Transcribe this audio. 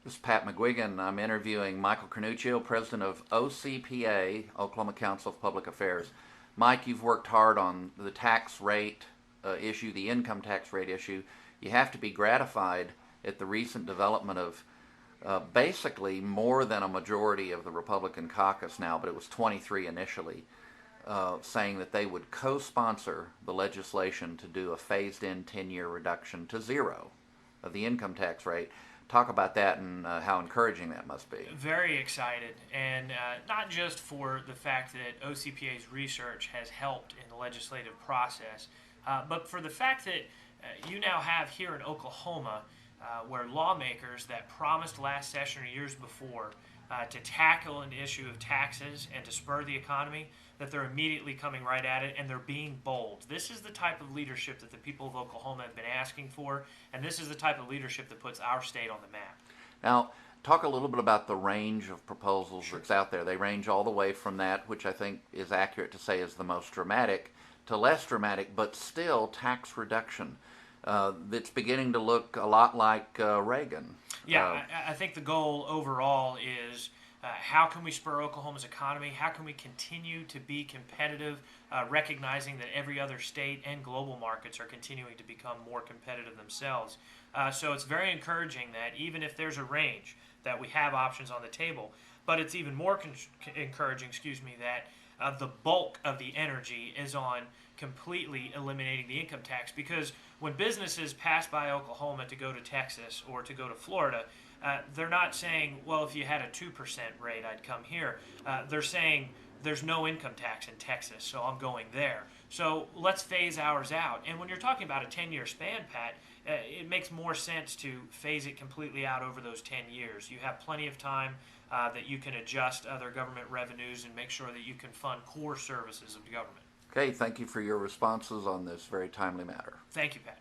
This is Pat McGuigan. I'm interviewing Michael Carnuccio, president of OCPA, Oklahoma Council of Public Affairs. Mike, you've worked hard on the tax rate issue, the income tax rate issue. You have to be gratified at the recent development of basically more than a majority of the Republican caucus now, but it was 23 initially, saying that they would co-sponsor the legislation to do a phased-in 10-year reduction to zero of the income tax rate. Talk about that and how encouraging that must be. Very excited, and not just for the fact that OCPA's research has helped in the legislative process, but for the fact that you now have here in Oklahoma where lawmakers that promised last session or years before to tackle an issue of taxes and to spur the economy, that they're immediately coming right at it and they're being bold. This is the type of leadership that the people of Oklahoma have been asking for, and this is the type of leadership that puts our state on the map. Now, talk a little bit about the range of proposals that's out there. They range all the way from that, which I think is accurate to say is the most dramatic, to less dramatic, but still tax reduction. That's beginning to look a lot like Reagan. Yeah, I think the goal overall is how can we spur Oklahoma's economy? How can we continue to be competitive, recognizing that every other state and global markets are continuing to become more competitive themselves? So it's very encouraging that even if there's a range, that we have options on the table. But it's even more encouraging, that the bulk of the energy is on completely eliminating the income tax, because when businesses pass by Oklahoma to go to Texas or to go to Florida, they're not saying, well, if you had a 2% rate, I'd come here. They're saying there's no income tax in Texas, so I'm going there. So let's phase ours out. And when you're talking about a 10-year span, Pat, it makes more sense to phase it completely out over those 10 years. You have plenty of time that you can adjust other government revenues and make sure that you can fund core services of the government. Okay, thank you for your responses on this very timely matter. Thank you, Pat.